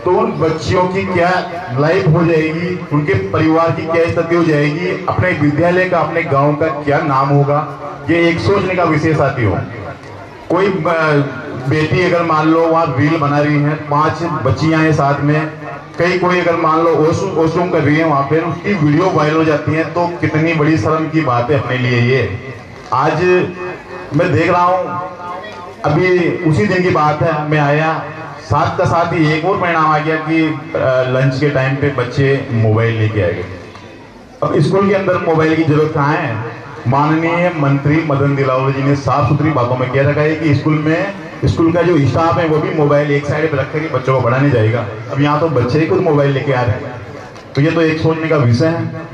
तो उन बच्चियों की क्या लाइफ हो जाएगी, उनके परिवार की क्या स्थिति हो जाएगी, अपने विद्यालय का, अपने गांव का क्या नाम होगा, ये एक सोचने का विषय साथी हो। कोई बेटी अगर मान लो वहाँ रील बना रही है, 5 बच्चियां हैं साथ में, कई कोई अगर मान लो वॉशरूम कर रही है वहां पर, उसकी वीडियो वायरल हो जाती है, तो कितनी बड़ी शर्म की बात है अपने लिए ये। आज मैं देख रहा हूँ, अभी उसी दिन की बात है, मैं आया, साथ का साथ ही एक और परिणाम आ गया कि लंच के टाइम पे बच्चे मोबाइल लेके आ गए। अब स्कूल के अंदर मोबाइल की जरूरत कहाँ है? माननीय मंत्री मदन दिलावर जी ने साफ सुथरी बातों में कह रखा है कि स्कूल का जो स्टाफ है वो भी मोबाइल एक साइड पे रख कर बच्चों को पढ़ाने जाएगा। अब यहाँ तो बच्चे ही खुद मोबाइल लेके आ रहे हैं, तो ये तो एक सोचने का विषय है।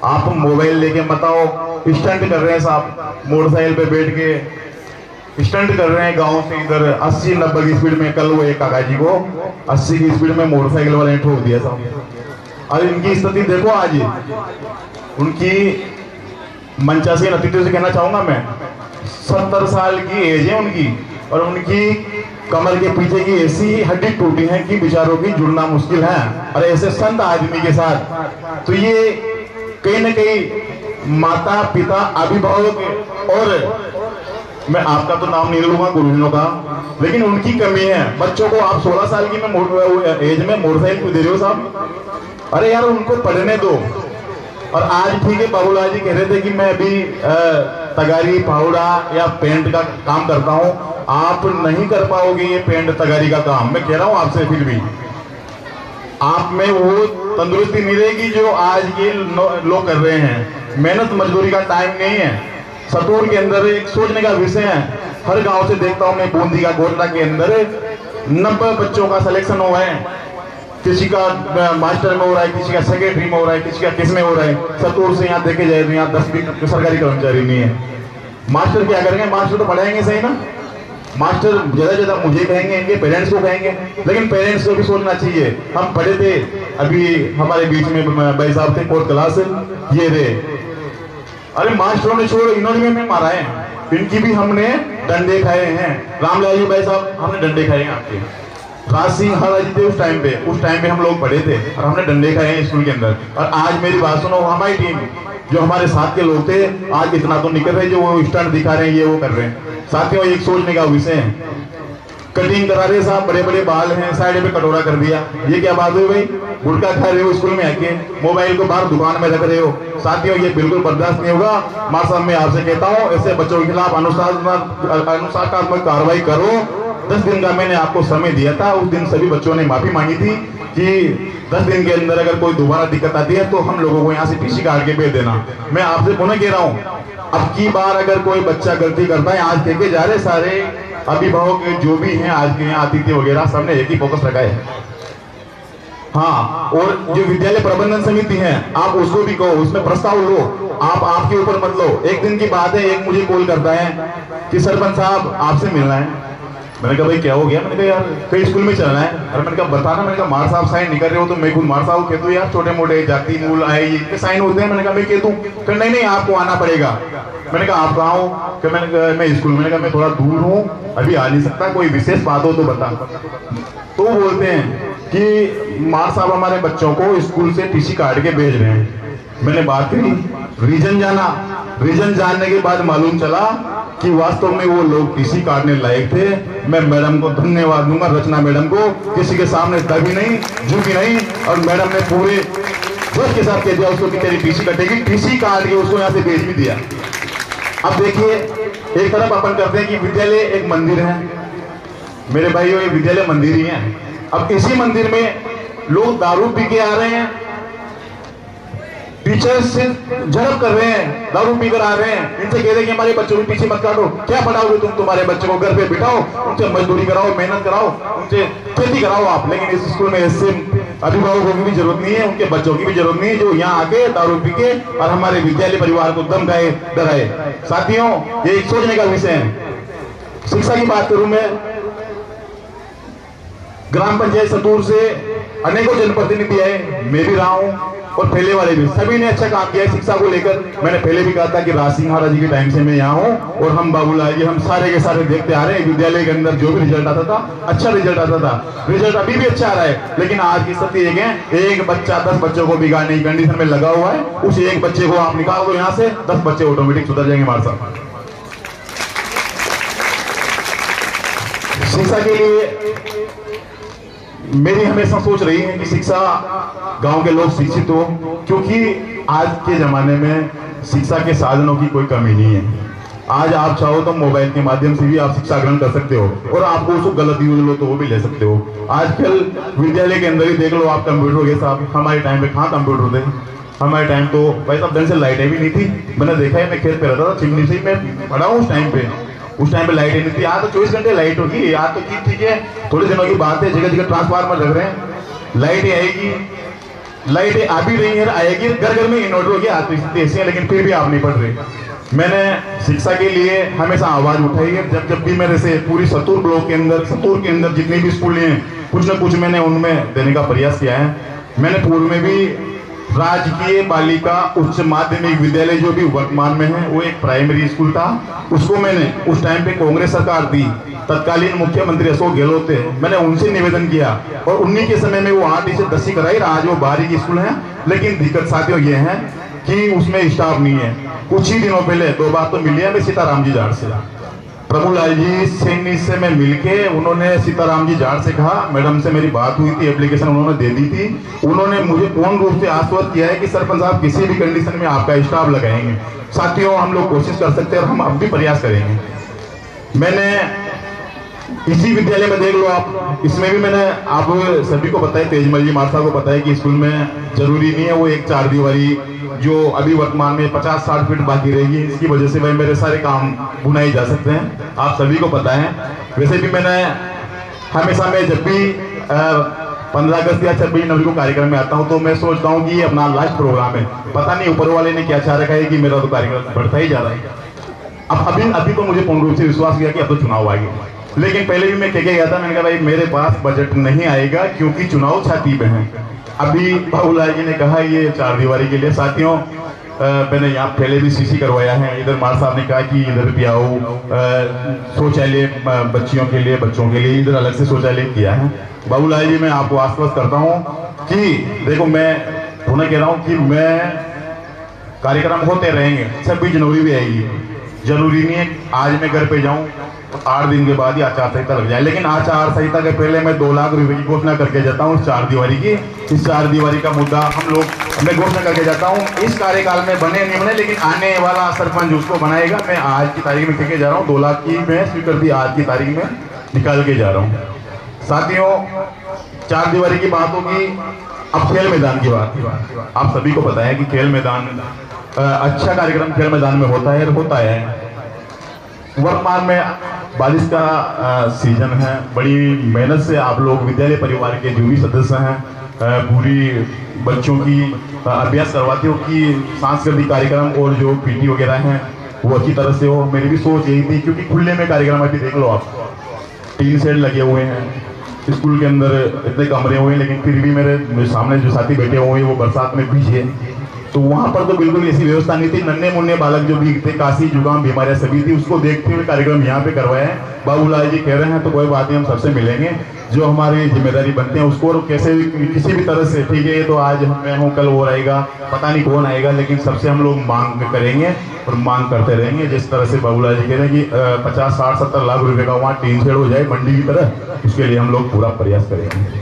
आप मोबाइल लेके बताओ, स्टंट कर रहे हैं साहब, मोटरसाइकिल पे बैठ के स्टंट कर रहे हैं गांव से इधर 80-90 की स्पीड में। कल वो एक काका जी को 80 की स्पीड में मोटरसाइकिल वाले ने ठोक दिया साहब। और इनकी स्थिति देखो आज, उनकी मंचासी नतीजे से कहना चाहूंगा मैं, 70 साल की एज है उनकी, और उनकी कमर के पीछे की ऐसी हड्डी टूटी है कि बेचारों की जुड़ना मुश्किल है, और ऐसे संत आदमी के साथ। तो ये कहीं ना कहीं माता पिता अभिभावक, और मैं आपका तो नाम नहीं लूंगा गुरुजनों का, लेकिन उनकी कमी है। बच्चों को आप 16 साल की एज में मोटरसाइकिल क्यों दे रहे हो साहब? अरे यार उनको पढ़ने दो। और आज ठीक है, बाबूलाल जी कह रहे थे कि मैं अभी तगारी फावड़ा या पेंट का काम करता हूं, आप नहीं कर पाओगे ये पेंट तगारी का काम। मैं कह रहा हूं आपसे, फिर भी आप में वो तंदुरुस्ती नहीं रहेगी जो आज ये लोग कर रहे हैं। मेहनत मजदूरी का टाइम नहीं है। सतूर के अंदर एक सोचने का विषय है। हर गांव से देखता हूं मैं, बूंदी का गोटला के अंदर 90 बच्चों का सिलेक्शन हुआ है, किसी का मास्टर में हो रहा है, किसी का सेक्रेटरी में हो रहा है, किसी का किस में हो रहा है। सतूर से यहाँ देखे जाए तो यहाँ 10 भी सरकारी कर्मचारी नहीं है। मास्टर क्या करेंगे? मास्टर तो पढ़ाएंगे सही ना, मास्टर ज्यादा मुझे कहेंगे, इनके पेरेंट्स को कहेंगे, लेकिन पेरेंट्स को भी सोचना चाहिए। हम पढ़े थे, अभी हमारे बीच में भाई साहब थे, कोर्ट क्लास ये रे, अरे मास्टरों ने छोड़ो, इन्होंने में मारा है, इनकी भी हमने डंडे खाए हैं। रामलाल जी भाई साहब, हमने डंडे खाए हैं आपके। राज सिंह हरा जी थे उस टाइम पे हम लोग पढ़े थे, और हमने डंडे खाए हैं स्कूल के अंदर। और आज मेरी बात सुनो, हमारी टीम जो हमारे साथ के लोग थे, आज इतना तो निकल रहे, जो वो स्टंट दिखा रहे हैं, ये वो कर रहे हैं। साथियों, एक सोचने का विषय है। कटिंग करा रहे साहब, बड़े बड़े बाल हैं, साइड पे कटोरा कर दिया, ये क्या बात हुई भाई? गुटखा खा रहे हो स्कूल में आके, मोबाइल को बाहर दुकान में रख रहे हो। साथियों, ये बिल्कुल बर्दाश्त नहीं होगा। मां साहब, मैं आपसे कहता हूँ, ऐसे बच्चों के खिलाफ अनुशासनात्मक कार्रवाई करो। 10 दिन का मैंने आपको समय दिया था, उस दिन सभी बच्चों ने माफी मांगी थी कि 10 दिन के अंदर अगर कोई दोबारा दिक्कत आती है तो हम लोगों को यहाँ से टीसी काट के भेज देना। मैं आपसे पुनः कह रहा हूँ, अब की बार अगर कोई बच्चा गलती करता है, आज कह के जा रहे सारे अभिभावक जो भी हैं, आज के यहाँ अतिथि वगैरह, सबने एक ही फोकस रखा है। हाँ, और जो विद्यालय प्रबंधन समिति है, आप उसको भी कहो, उसमें प्रस्ताव लो, आप आपके ऊपर मत लो। एक दिन की बात है, एक मुझे कॉल करता है कि सरपंच साहब आपसे मिलना है। मैंने कहा भाई क्या हो गया? मैंने कहा यार कई स्कूल में चलना है। अरे मैंने कहा बताना। मैंने कहा मार साहब साइन नहीं कर रहे हो, तो मैं खुद मार साहब कह दूं यार, छोटे मोटे जाति मूल आए ये साइन होते हैं। मैंने कहा मैं कह दूं? फिर नहीं आपको आना पड़ेगा। मैंने कहा आप कहाँ हो? कि मैंने कहा मैं स्कूल। मैंने कहा मैं थोड़ा दूर हूँ, अभी आ नहीं सकता, कोई विशेष बात हो तो बता। तो वो बोलते हैं कि मार साहब हमारे बच्चों को स्कूल से टीसी काट के भेज रहे हैं। मैंने बात करी, रीजन जाना, रीजन जानने के बाद मालूम चला कि वास्तव में वो लोग टीसी काटने लायक थे। मैं मैडम को धन्यवाद दूंगा, रचना मैडम को, किसी के सामने दबी नहीं, झुकी नहीं, और मैडम ने पूरे जोश के साथ कह दिया उसको कि तेरी टीसी कटेगी। टीसी काट के उसको यहाँ से भेज भी दिया। अब देखिए, एक तरफ अपन करते हैं कि विद्यालय एक मंदिर है, मेरे भाइयों ये विद्यालय मंदिर ही है। अब इसी मंदिर में लोग दारू पी के आ रहे हैं, टीचर्स से झड़प कर रहे हैं, दारू पीकर आ रहे हैं, इनसे कह रहे हैं कि हमारे बच्चों को पीछे मत काटो। क्या पढ़ाओगे तुम? तुम्हारे बच्चों को घर पे बिठाओ, उनसे मजदूरी कराओ, मेहनत कराओ, उनसे खेती कराओ आप। लेकिन इस स्कूल में ऐसे अभिभावकों की भी जरूरत नहीं है, उनके बच्चों की भी जरूरत नहीं है जो यहाँ आके दारू पी के और हमारे विद्यालय परिवार को दम खाए डराए। साथियों, ये एक सोचने का विषय है। शिक्षा की बात करूं मैं, ग्राम पंचायत सतूर से अनेकों जनप्रतिनिधि आए, मैं भी रहा हूँ और पहले वाले भी, सभी ने अच्छा काम किया है शिक्षा को लेकर। मैंने पहले भी कहा था कि राज सिंह महाराज जी के टाइम से मैं यहाँ हूँ और हम बाबूलाल जी हम सारे के सारे देखते आ रहे हैं। विद्यालय के अंदर जो भी रिजल्ट आता था अच्छा रिजल्ट आता था, रिजल्ट अभी भी अच्छा आ रहा है। लेकिन आज की स्थिति एक है, एक बच्चा 10 बच्चों को बिगाड़ने की कंडीशन में लगा हुआ है। उस एक बच्चे को आप निकाल दो यहाँ से, 10 बच्चे ऑटोमेटिक सुधर जाएंगे हमारे साथ। शिक्षा के लिए मेरी हमेशा सोच रही है कि शिक्षा गांव के लोग शिक्षित हो, क्योंकि आज के जमाने में शिक्षा के साधनों की कोई कमी नहीं है। आज आप चाहो तो मोबाइल के माध्यम से भी आप शिक्षा ग्रहण कर सकते हो और आपको उसको गलत यूज लो तो वो भी ले सकते हो। आजकल विद्यालय के अंदर ही देख लो आप, कंप्यूटर के साथ। हमारे टाइम पे कहाँ कंप्यूटर थे? हमारे टाइम तो भाई साहब ढंग से लाइटें भी नहीं थी। मैंने देखा है, मैं खेत पे रहता था, चिमनी से मैं पढ़ा हूँ उस टाइम पे लाइटें नहीं थी। आज तो 24 घंटे लाइट होगी। आज तो ठीक है, थोड़े दिनों की बात है, जगह जगह ट्रांसफार्मर लग रहे हैं, लाइटें आएगी, लाइटें आ भी रही है, आएगी। घर घर में इन्वर्टर हो गया, आज तो ऐसी है, लेकिन फिर भी आप नहीं पढ़ रहे। मैंने शिक्षा के लिए हमेशा आवाज उठाई है। जब भी मेरे से पूरी सतूर ब्लॉक के अंदर, सतूर के अंदर जितनी भी स्कूल हैं, कुछ न कुछ मैंने उनमें देने का प्रयास किया है। मैंने पूर्व में भी राजकीय बालिका उच्च माध्यमिक विद्यालय जो भी वर्तमान में है, वो एक प्राइमरी स्कूल था, उसको मैंने उस टाइम पे कांग्रेस सरकार थी, तत्कालीन मुख्यमंत्री अशोक गहलोत थे, मैंने उनसे निवेदन किया और उन्हीं के समय में वो 8वीं से 10वीं कराई। आज वो 12वीं की स्कूल है, लेकिन दिक्कत साथियों ये है कि उसमें स्टाफ नहीं है। कुछ ही दिनों पहले 2 बार तो मिली है मैं सीताराम जी जाट से, प्रभुलाल जी सैनी से मैं मिलके, उन्होंने सीताराम जी जाट से कहा, मैडम से मेरी बात हुई थी, एप्लीकेशन उन्होंने दे दी थी। उन्होंने मुझे पूर्ण रूप से आश्वस्त किया है कि सरपंच साहब किसी भी कंडीशन में आपका स्टाफ लगाएंगे। साथियों हम लोग कोशिश कर सकते हैं और हम अब भी प्रयास करेंगे। मैंने इसी विद्यालय में देख लो आप, इसमें भी मैंने आप सभी को बताया, तेजमल जी मारसा को बताया कि स्कूल में जरूरी नहीं है वो एक 4 दीवारी जो अभी वर्तमान में 50-60 फीट बाकी रहेगी, इसकी वजह से भाई मेरे सारे काम बुनाए जा सकते हैं, आप सभी को पता है। वैसे भी मैंने हमेशा मैं जब भी 15 अगस्त या 26 जनवरी को कार्यक्रम में आता हूं तो मैं सोचता हूं कि ये अपना लास्ट प्रोग्राम है, पता नहीं ऊपर वाले ने क्या चाह रखा है कि मेरा तो कार्यक्रम बढ़ता ही जा रहा है। अब अभी तो मुझे पूर्ण रूप से विश्वास किया कि अब तो चुनाव आएंगे, लेकिन पहले भी मैं कह के गया था, मैंने कहा भाई मेरे पास बजट नहीं आएगा क्योंकि चुनाव छाती पे है। अभी बाबूलाल जी ने कहा ये 4 दीवारी के लिए, साथियों मैंने यहाँ पहले भी सीसी करवाया है। इधर मार साहब ने कहा कि इधर भी आओ, शौचालय बच्चियों के लिए, बच्चों के लिए इधर अलग से शौचालय किया है। बाबूलाल जी मैं आपको आश्वस्त करता हूँ कि देखो मैं पुनः कह रहा हूँ कि मैं कार्यक्रम होते रहेंगे, 26 जनवरी भी आएगी, जरूरी नहीं है आज मैं घर पे जाऊं 8 दिन के बाद ही आचार संहिता लग जाए, लेकिन आचार संहिता के पहले मैं 2 लाख रुपए की घोषणा करके जाता हूँ 4 दीवारी की। इस 4 दीवारी का मुद्दा मैं घोषणा करके जाता हूँ। इस कार्यकाल में बने नहीं बने, लेकिन आने वाला सरपंच उसको बनाएगा। मैं आज की तारीख में कहके जा रहा हूँ 2 लाख की मैं स्वीकृति आज की तारीख में निकाल के जा रहा हूँ। साथियों 4 दीवारी की बात होगी, अब खेल मैदान की बात। आप सभी को पता है कि खेल मैदान अच्छा कार्यक्रम खेल मैदान में होता है और होता है। वर्तमान में बारिश का सीजन है, बड़ी मेहनत से आप लोग विद्यालय परिवार के जो भी सदस्य हैं पूरी बच्चों की अभ्यास करवाते हो कि सांस्कृतिक कार्यक्रम और जो पीटी वगैरह हैं वो अच्छी तरह से हो। मेरी भी सोच यही थी, क्योंकि खुले में कार्यक्रम अभी देख लो आप, 3 शेड लगे हुए हैं स्कूल के अंदर, इतने कमरे हुए हैं, लेकिन फिर भी मेरे सामने जो साथी बैठे हुए हैं वो बरसात में भीगे, तो वहां पर तो बिल्कुल ऐसी व्यवस्था नहीं थी। नन्हे मुन्ने बालक जो भी थे, काशी जुकाम बीमारियां सभी थी, उसको देखते हुए कार्यक्रम यहाँ पे करवाया है। बाबूलाल जी कह रहे हैं तो कोई बात नहीं, हम सबसे मिलेंगे, जो हमारी जिम्मेदारी बनते हैं उसको कैसे किसी भी तरह से, ठीक है ये तो आज मैं हूँ कल वो रहेगा, पता नहीं कौन आएगा, लेकिन सबसे हम लोग मांग करेंगे और मांग करते रहेंगे। जिस तरह से बाबूलाल जी कह रहे हैं कि 50, 60, 70 लाख रुपए का वहाँ 3 शेड हो जाए मंडी की तरह, उसके लिए हम लोग पूरा प्रयास करेंगे।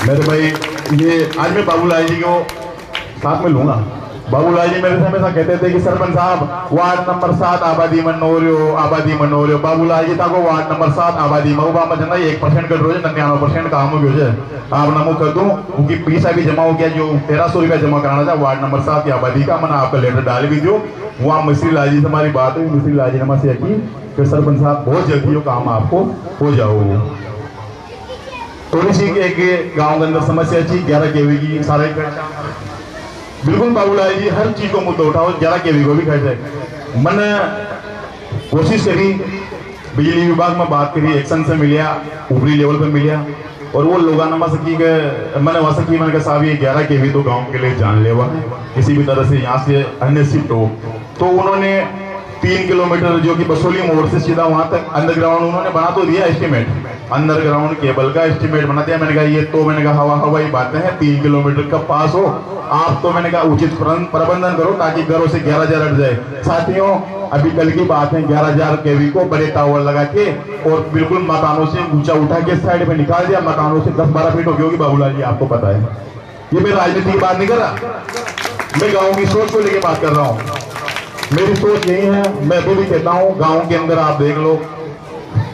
मेरे भाई ये आज मैं बाबूलाल जी को साथ में लूंगा। बाबूलाल जी मेरे से हमेशा कहते थे कि सरपंच साहब वार्ड नंबर 7 आबादी मनो रहे हो। बाबूलाल जी था को वार्ड नंबर 7 आबादी मऊबा में जना 1% कट रोजे 99% काम हो गया आप नमो कर दूं, क्योंकि पैसा भी जमा हो गया, जो 1300 रुपया जमा कराना था वार्ड नंबर 7 की आबादी का, मैंने आपका लेटर डाल भी दो। वहाँ मिस्त्री लाल जी से हमारी बात हुई, मिस्त्री लाल जी ने से की कि सरपंच साहब बहुत जल्दी वो काम आपको हो जाओ। थोड़ी सी एक गाँव के अंदर समस्या थी 11 केवी की, सारे बिल्कुल बाबूलाल जी हर चीज को मुद्दा उठाओ, 11 केवी को भी खर्च है। मैंने कोशिश करी बिजली विभाग में बात करी, एक्शन से मिलिया, ऊपरी लेवल पे मिलिया, और वो लोगानामा से की गए, मैंने वैसा की, मैंने कहा साहब ये 11 केवी तो गांव के लिए जानलेवा है, किसी भी तरह से यहाँ से अन्य शिफ्ट हो। तो उन्होंने 3 किलोमीटर जो कि बसोली मोड़ से सीधा वहां तक अंडरग्राउंड उन्होंने बना तो दिया, एस्टिमेट अंडरग्राउंड केबल का एस्टिमेट बना दिया। मैंने कहा ये तो मैंने कहा हवाई बातें हैं, 3 किलोमीटर का पास हो आप, तो मैंने कहा उचित प्रबंधन करो ताकि घरों से 11,000 हट जाए। साथियों अभी कल की बात है, 11,000 केवी को बड़े टावर लगा के और बिल्कुल मकानों से ऊंचा उठा के साइड में निकाल दिया, मकानों से 10-12 फीट होगी होगी बाबूलाल जी, आपको पता है। ये मैं राजनीति की बात नहीं कर रहा, मैं गाँव की सोच को लेके बात कर रहा हूँ। मेरी सोच यही है, मैं अभी भी कहता हूँ गाँव के अंदर आप देख लो,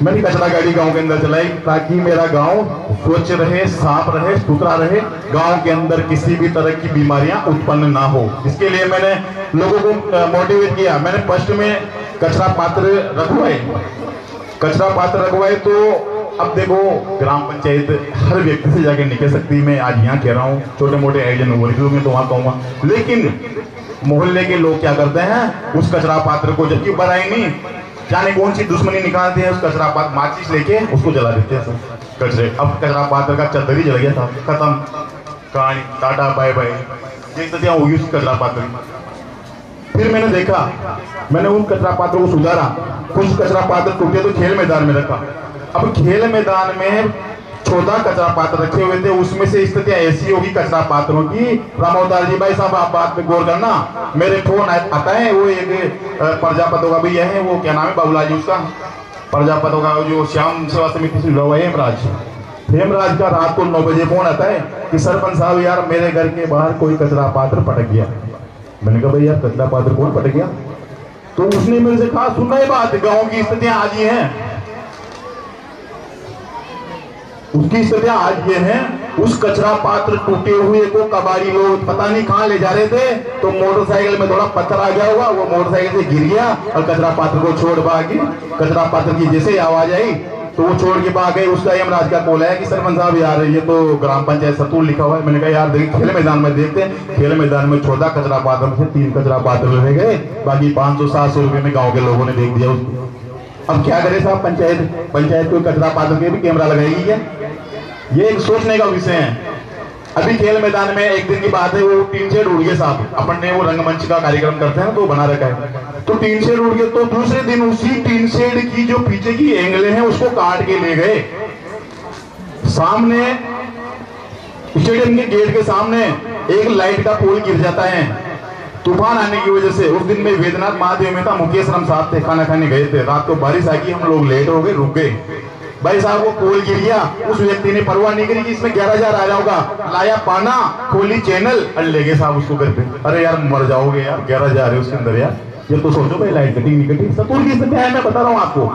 मैंने कचरा गाड़ी गांव के अंदर चलाई ताकि मेरा गांव स्वच्छ रहे, साफ रहे, सुथरा रहे, गांव के अंदर किसी भी तरह की बीमारियां उत्पन्न ना हो। इसके लिए मैंने लोगों को मोटिवेट किया। मैंने फर्स्ट में कचरा पात्र रखवाए तो अब देखो ग्राम पंचायत हर व्यक्ति से जाके नहीं कह सकती, मैं आज यहाँ कह रहा हूँ, छोटे मोटे आयोजन वर्गों में तो वहां कहूंगा, लेकिन मोहल्ले के लोग क्या करते हैं, उस कचरा पात्र को जबकि बनाई नहीं, जाने कौन सी दुश्मनी निकालते हैं, उस कचरा पात्र माचिस लेके उसको जला देते हैं सब कचरे। अब कचरा पात्र का चद्दर ही जल गया था, खत्म कहानी, टाटा बाय बाय, ये स्थितियां होगी उस कचरा पात्र। फिर मैंने देखा, मैंने उन कचरा पात्र को सुधारा, कुछ कचरा पात्र टूटे तो खेल मैदान में रखा। अब खेल मैदान में 14 कचरा पात्र रखे हुए थे, उसमें से स्थितियां ऐसी होगी कचरा पात्रों की, रामोदार जी भाई साहब आप बात पे गौर करना, मेरे फोन आता है, वो एक प्रजापतों का भैया है, वो क्या नाम है बाबूलाल जी उसका, प्रजापतों का जो श्याम सेवा समिति से जुड़ा हुआ है हेमराज का रात को 9 बजे फोन आता है कि सरपंच साहब यार मेरे घर के बाहर कोई कचरा पात्र पटक गया। मैंने कहा भाई यार कचरा पात्र कौन पटक गया? तो उसने मेरे से कहा सुन रही बात, गाँव की स्थितियां आज ये हैं, उसकी स्थितियां आज ये हैं, उस कचरा पात्र टूटे हुए को कबाड़ी लोग पता नहीं कहां ले जा रहे थे, तो मोटरसाइकिल में थोड़ा पत्थर आ गया होगा, वो मोटरसाइकिल से गिर गया और कचरा पात्र को छोड़ भागी। कचरा पात्र की जैसे आवाज आई तो वो छोड़ के भाग गए। उसका यमराज का कॉल है कि सरपंच साहब यार ये तो ग्राम पंचायत सतूर लिखा हुआ है। मैंने कहा यार देखिए खेल मैदान में देखते हैं, खेल मैदान में 14 कचरा पात्र से 3 कचरा पात्र रह गए, बाकी 500-700 रुपए में गाँव के लोगों ने देख दिया उसको। अब क्या करे साहब, पंचायत को कचरा पात्र के भी कैमरा लगाएगी क्या? ये एक सोचने का विषय है। अभी खेल मैदान में एक दिन की बात है, वो टीन शेड उड़ गया साहब, अपन ने वो रंगमंच का कार्यक्रम करते हैं तो बना रखा है, तो टीन शेड उड़ गया, तो दूसरे दिन उसी टीन शेड की जो पीछे की एंगले हैं उसको काट के ले गए। सामने स्टेडियम के गेट के सामने एक लाइट का पोल गिर जाता है तूफान आने की वजह से। उस दिन में वेदनाथ महादेव में था, मुकेश राम साहब थे, खाना खाने गए थे, रात को बारिश आ गई, हम लोग लेट हो गए, रुक गए। भाई साहब वो पोल गिर गया, उस व्यक्ति ने परवाह नहीं करी कि इसमें 11,000 आ जाऊंगा, लाया पाना, खोली चैनल और ले गए साहब उसको घर पे। अरे यार मर जाओगे यार, 11,000 है उसके अंदर यार, ये तो सोचो भाई लाइट कटिंग नहीं कटी। सतूर की स्थिति है, मैं बता रहा हूँ आपको,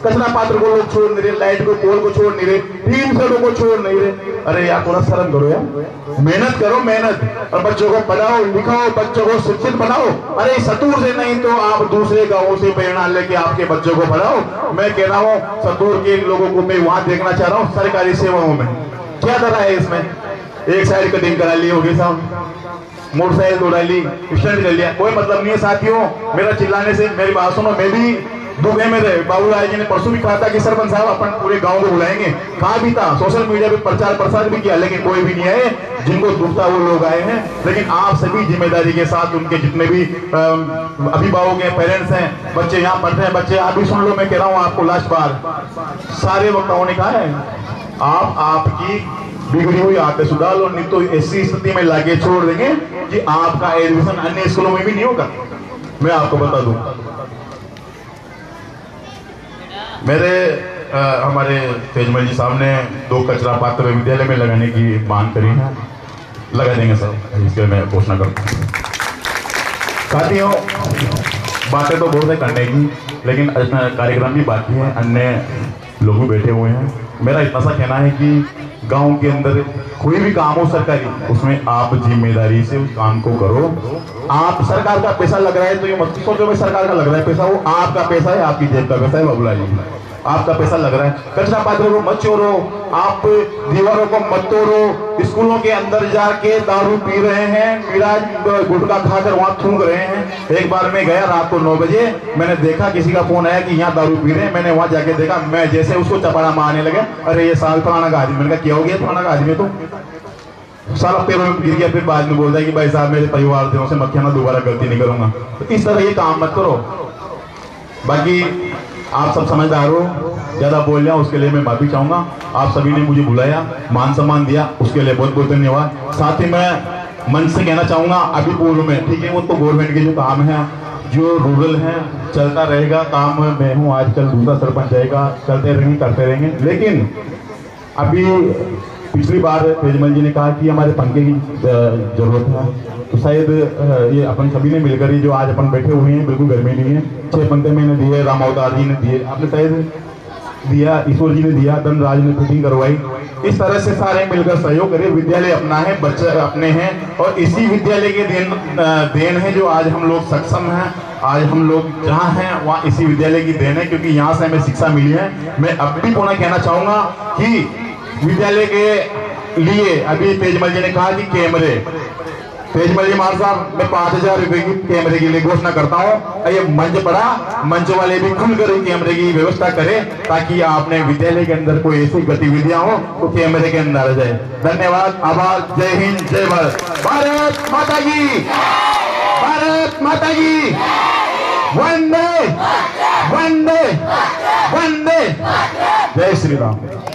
कचरा पात्र को लोग छोड़ नहीं रहे, लाइट को पोल को छोड़ नहीं रहे, टीन शेडों को छोड़ नहीं रहे। अरे यार थोड़ा शर्म करो यार, मेहनत करो मेहनत, और बच्चों को पढ़ाओ लिखाओ, बच्चों को शिक्षित बनाओ। अरे सतूर से नहीं तो आप दूसरे गांवों से प्रेरणा लेके आपके बच्चों को पढ़ाओ। मैं कह रहा हूँ सतूर के लोगों को मैं वहां देखना चाह रहा हूँ सरकारी सेवाओं में। क्या तरह है इसमें, एक साइड कटिंग करा ली होगी साहब, मोटरसाइकिल दौड़ा ली, स्टैंड कर लिया, कोई मतलब नहीं है। साथियों मेरा चिल्लाने से मेरी बात सुनो, मैं भी दुखे में रहे। बाबूलाल जी ने परसों भी कहा था कि सरपंच साहब अपन पूरे गांव को बुलाएंगे, कहा भी था, सोशल मीडिया पे प्रचार प्रसार भी किया, लेकिन कोई भी नहीं आए। जिनको दुख था वो लोग आए हैं, लेकिन आप सभी जिम्मेदारी के साथ उनके जितने भी अभिभावक हैं, पेरेंट्स हैं, बच्चे यहाँ पढ़ते हैं, बच्चे आप भी सुन लो, मैं कह रहा हूँ आपको लास्ट बार, सारे वक्ताओं ने कहा है आप आपकी बिगड़ी हुई आदतें सुधार लो, नहीं तो ऐसी स्थिति में लाके छोड़ देंगे कि आपका एडमिशन अन्य स्कूलों में भी नहीं होगा। मैं आपको बता दूं, मेरे हमारे तेजमल जी साहब ने 2 कचरा पात्र विद्यालय में लगाने की मांग करी है, लगा देंगे सर, इसके मैं घोषणा करता हूँ। साथियों बातें तो बहुत है करने की, लेकिन कार्यक्रम भी बाकी है, अन्य लोग भी बैठे हुए हैं। मेरा इतना सा कहना है कि गांव के अंदर कोई भी काम हो सरकारी, उसमें आप जिम्मेदारी से उस काम को करो। आप सरकार का पैसा लग रहा है तो ये मत सोचो भाई सरकार का लग रहा है पैसा, वो आपका पैसा है, आपकी जेब का पैसा है बाबूलाल जी। आपका पैसा लग रहा है। कचरा पात्र को मत चोरो, आप दीवारों को मत तोड़ो, स्कूलों के अंदर जाके दारू पी रहे हैं, मिराज गुटखा खाकर वहां थूक रहे हैं। एक बार मैं गया रात को 9 बजे, मैंने देखा किसी का फोन आया कि यहाँ दारू पी रहे हैं। मैंने वहां जाके देखा, मैं जैसे उसको चपाड़ा मारने लगे, अरे ये साल फलाना का आदमी। मैंने कहा क्या हो गया फलाना का आदमी, तो साला पैरों में गिर गया। फिर बाद में बोलता है कि भाई साहब मेरे परिवार दिनों से मत कहना, दोबारा गलती नहीं करूंगा। तो इस तरह ये काम मत करो। बाकी आप सब समझदार हो, ज्यादा बोल रहा हूं उसके लिए मैं माफी चाहूंगा। आप सभी ने मुझे बुलाया, मान सम्मान दिया, उसके लिए बहुत बहुत धन्यवाद। साथ ही मैं मन से कहना चाहूंगा अभी पूर्व में, ठीक है, वो तो गवर्नमेंट के जो काम है, जो रूरल है, चलता रहेगा काम। मैं हूँ आजकल, दूसरा सरपंच जाएगा, चलते रहेंगे, करते रहेंगे। लेकिन अभी पिछली बार तेजमल जी ने कहा कि हमारे पंखे की जरूरत है, तो शायद ये अपन सभी ने मिलकर, ये जो आज अपन बैठे हुए हैं, बिल्कुल गर्मी नहीं है, 6 पंखे मैंने दिए, राम अवतार जी ने दिए, आपने शायद दिया, ईश्वर जी ने दिया, धनराज ने फिटिंग करवाई। इस तरह से सारे मिलकर सहयोग करें। विद्यालय अपना है, बच्चे अपने हैं, और इसी विद्यालय के देन है जो आज हम लोग सक्षम हैं। आज हम लोग जहाँ हैं वहाँ इसी विद्यालय की देन है, क्योंकि यहाँ से हमें शिक्षा मिली है। मैं अब भी पुनः कहना चाहूंगा कि विद्यालय के लिए अभी तेजमल जी ने कहा कि कैमरे, तेजमल जी मार साहब, मैं 5000 रुपए की कैमरे के लिए घोषणा करता हूँ। ये मंच पड़ा, मंच वाले भी खुलकर कैमरे की व्यवस्था करें, ताकि आपने विद्यालय के अंदर कोई ऐसी गतिविधियां हो तो कैमरे के अंदर आ जाए। धन्यवाद, आभार, जय हिंद, जय भारत, भारत माता की, भारत माता की, वंदे वंदे वंदे, जय श्री राम।